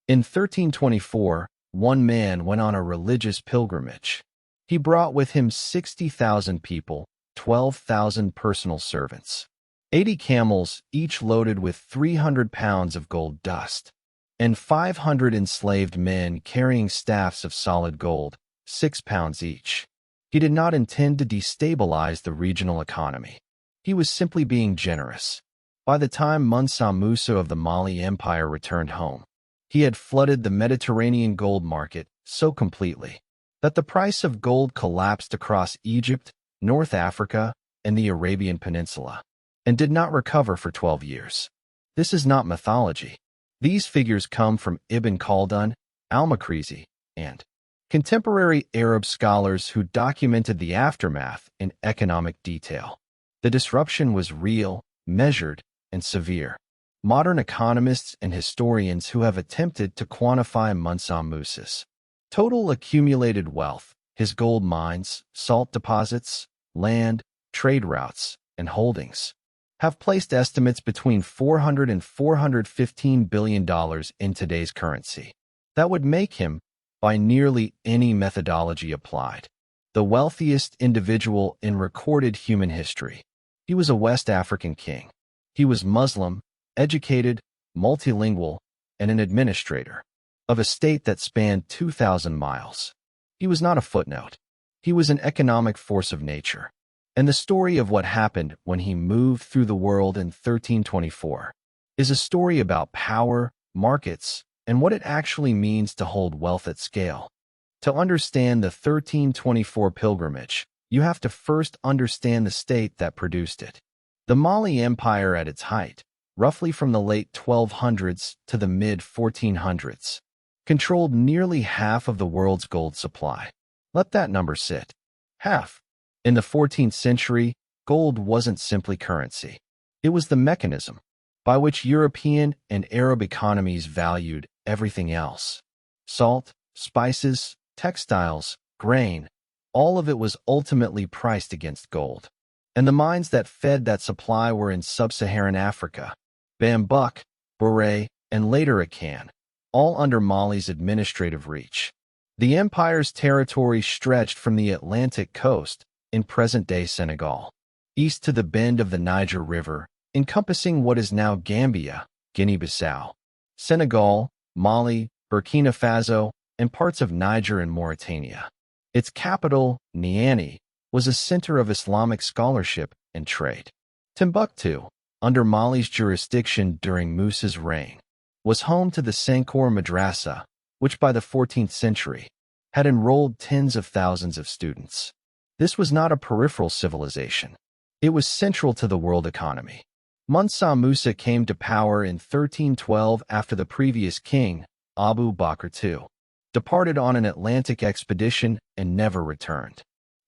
In 1324, one man went on a religious pilgrimage. He brought with him 60,000 people, 12,000 personal servants, 80 camels, each loaded with 300 pounds of gold dust, and 500 enslaved men carrying staffs of solid gold, 6 pounds each. He did not intend to destabilize the regional economy. He was simply being generous. By the time Mansa Musa of the Mali Empire returned home, he had flooded the Mediterranean gold market so completely that the price of gold collapsed across Egypt, North Africa, and the Arabian Peninsula, and did not recover for 12 years. This is not mythology. These figures come from Ibn Khaldun, al-Makrizi, and contemporary Arab scholars who documented the aftermath in economic detail. The disruption was real, measured, and severe. Modern economists and historians who have attempted to quantify Mansa Musa's total accumulated wealth, his gold mines, salt deposits, land, trade routes, and holdings, have placed estimates between $400 and $415 billion in today's currency. That would make him, by nearly any methodology applied, the wealthiest individual in recorded human history. He was a West African king. He was Muslim, educated, multilingual, and an administrator of a state that spanned 2,000 miles. He was not a footnote. He was an economic force of nature. And the story of what happened when he moved through the world in 1324 is a story about power, markets, and what it actually means to hold wealth at scale. To understand the 1324 pilgrimage, you have to first understand the state that produced it. The Mali Empire at its height, roughly from the late 1200s to the mid-1400s, controlled nearly half of the world's gold supply. Let that number sit. Half. In the 14th century, gold wasn't simply currency. It was the mechanism by which European and Arab economies valued everything else. Salt, spices, textiles, grain, all of it was ultimately priced against gold. And the mines that fed that supply were in sub-Saharan Africa, Bambouk, Bure, and later Akan, all under Mali's administrative reach. The empire's territory stretched from the Atlantic coast in present-day Senegal, east to the bend of the Niger River, encompassing what is now Gambia, Guinea-Bissau, Senegal, Mali, Burkina Faso, and parts of Niger and Mauritania. Its capital, Niamey, was a center of Islamic scholarship and trade. Timbuktu, under Mali's jurisdiction during Musa's reign, was home to the Sankore Madrasa, which by the 14th century had enrolled tens of thousands of students. This was not a peripheral civilization. It was central to the world economy. Mansa Musa came to power in 1312 after the previous king, Abu Bakr II, departed on an Atlantic expedition and never returned.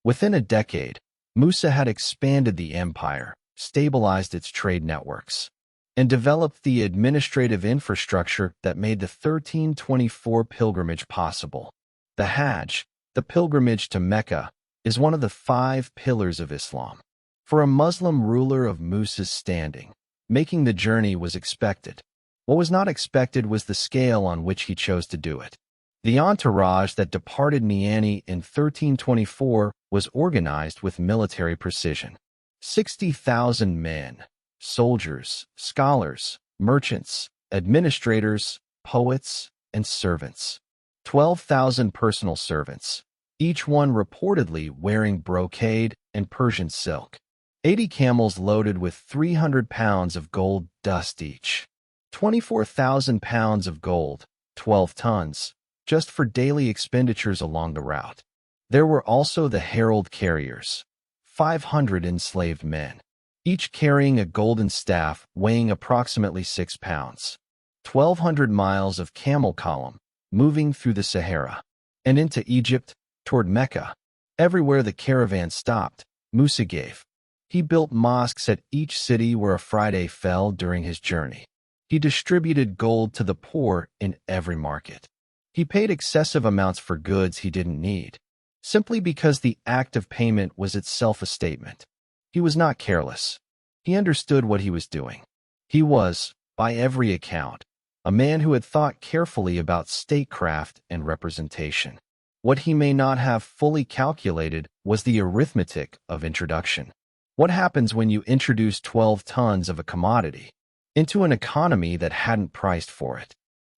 Within a decade, Musa had expanded the empire, stabilized its trade networks, and developed the administrative infrastructure that made the 1324 pilgrimage possible. The Hajj, the pilgrimage to Mecca, is one of the 5 pillars of Islam. For a Muslim ruler of Musa's standing, making the journey was expected. What was not expected was the scale on which he chose to do it. The entourage that departed Niamey in 1324 was organized with military precision. 60,000 men, soldiers, scholars, merchants, administrators, poets, and servants. 12,000 personal servants, each one reportedly wearing brocade and Persian silk. 80 camels loaded with 300 pounds of gold dust each. 24,000 pounds of gold, 12 tons, just for daily expenditures along the route. There were also the herald carriers, 500 enslaved men, each carrying a golden staff weighing approximately 6 pounds. 1,200 miles of camel column moving through the Sahara and into Egypt, toward Mecca. Everywhere the caravan stopped, Musa gave. He built mosques at each city where a Friday fell during his journey. He distributed gold to the poor in every market. He paid excessive amounts for goods he didn't need, simply because the act of payment was itself a statement. He was not careless. He understood what he was doing. He was, by every account, a man who had thought carefully about statecraft and representation. What he may not have fully calculated was the arithmetic of introduction. What happens when you introduce 12 tons of a commodity into an economy that hadn't priced for it?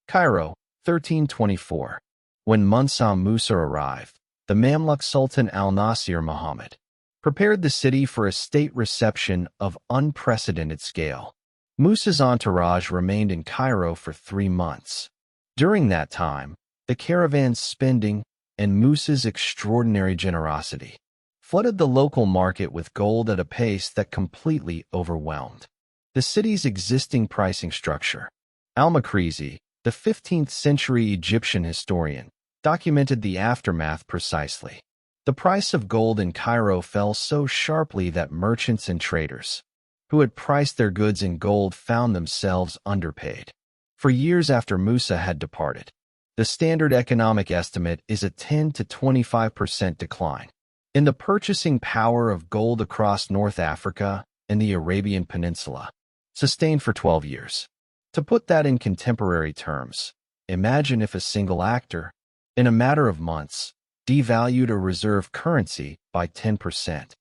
Cairo, 1324. When Mansa Musa arrived, the Mamluk Sultan al-Nasir Muhammad prepared the city for a state reception of unprecedented scale. Musa's entourage remained in Cairo for 3 months. During that time, the caravan's spending and Musa's extraordinary generosity flooded the local market with gold at a pace that completely overwhelmed the city's existing pricing structure. Al-Makrizi, the 15th century Egyptian historian, documented the aftermath precisely. The price of gold in Cairo fell so sharply that merchants and traders who had priced their goods in gold found themselves underpaid. For years after Musa had departed, the standard economic estimate is a 10 to 25% decline in the purchasing power of gold across North Africa and the Arabian Peninsula, sustained for 12 years. To put that in contemporary terms, imagine if a single actor, in a matter of months, devalued a reserve currency by 10%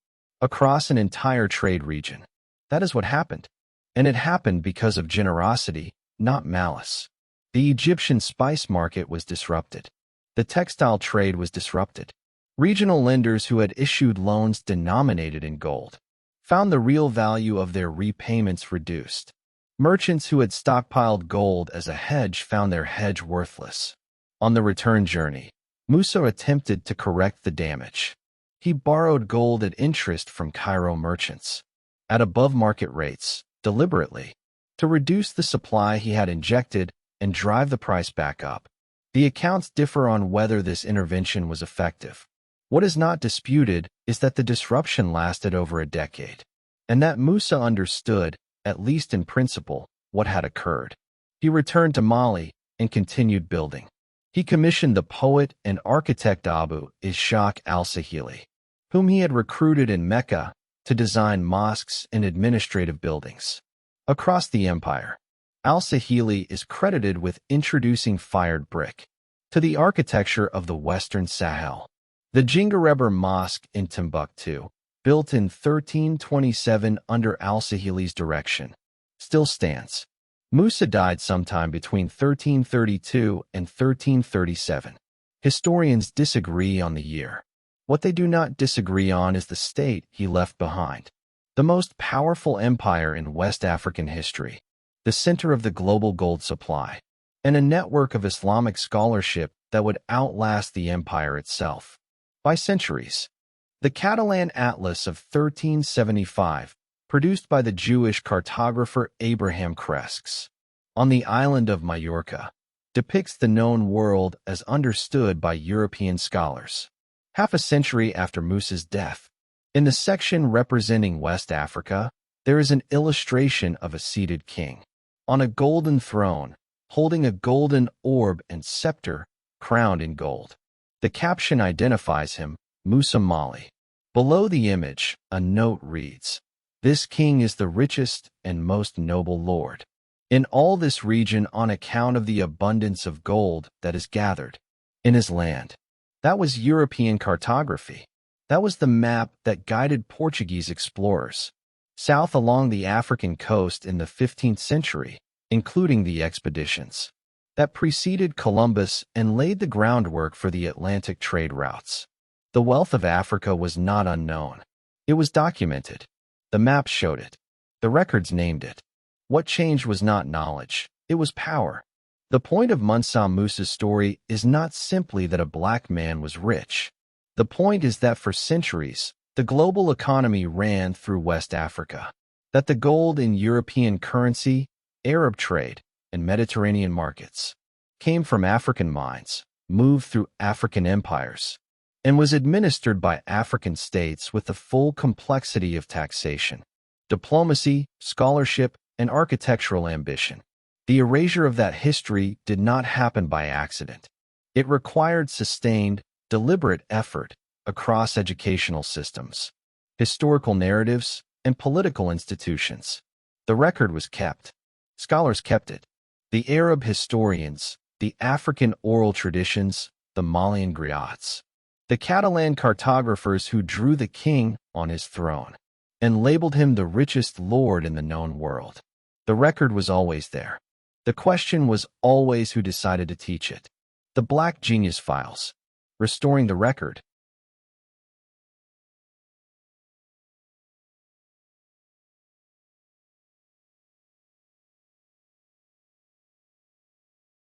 across an entire trade region. That is what happened. And it happened because of generosity, not malice. The Egyptian spice market was disrupted. The textile trade was disrupted. Regional lenders who had issued loans denominated in gold found the real value of their repayments reduced. Merchants who had stockpiled gold as a hedge found their hedge worthless. On the return journey, Musa attempted to correct the damage. He borrowed gold at interest from Cairo merchants, at above-market rates, deliberately, to reduce the supply he had injected and drive the price back up. The accounts differ on whether this intervention was effective. What is not disputed is that the disruption lasted over a decade, and that Musa understood, at least in principle, what had occurred. He returned to Mali and continued building. He commissioned the poet and architect Abu Ishaq al-Sahili, whom he had recruited in Mecca, to design mosques and administrative buildings. Across the empire, al-Sahili is credited with introducing fired brick to the architecture of the Western Sahel. The Jingareber Mosque in Timbuktu, built in 1327 under al-Sahili's direction, still stands. Musa died sometime between 1332 and 1337. Historians disagree on the year. What they do not disagree on is the state he left behind. The most powerful empire in West African history, the center of the global gold supply, and a network of Islamic scholarship that would outlast the empire itself by centuries. The Catalan Atlas of 1375, produced by the Jewish cartographer Abraham Cresques, on the island of Majorca, depicts the known world as understood by European scholars. Half a century after Musa's death, in the section representing West Africa, there is an illustration of a seated king on a golden throne, holding a golden orb and scepter crowned in gold. The caption identifies him, Musa Mali. Below the image, a note reads, "This king is the richest and most noble lord in all this region on account of the abundance of gold that is gathered in his land." That was European cartography. That was the map that guided Portuguese explorers south along the African coast in the 15th century, including the expeditions that preceded Columbus and laid the groundwork for the Atlantic trade routes. The wealth of Africa was not unknown. It was documented. The maps showed it. The records named it. What changed was not knowledge. It was power. The point of Mansa Musa's story is not simply that a black man was rich. The point is that for centuries, the global economy ran through West Africa, that the gold in European currency, Arab trade, and Mediterranean markets came from African mines, moved through African empires, and was administered by African states with the full complexity of taxation, diplomacy, scholarship, and architectural ambition. The erasure of that history did not happen by accident. It required sustained, deliberate effort across educational systems, historical narratives, and political institutions. The record was kept. Scholars kept it. the Arab historians, the African oral traditions, the Malian griots, the Catalan cartographers who drew the king on his throne and labeled him the richest lord in the known world. The record was always there. The question was always who decided to teach it. The Black Genius Files, restoring the record,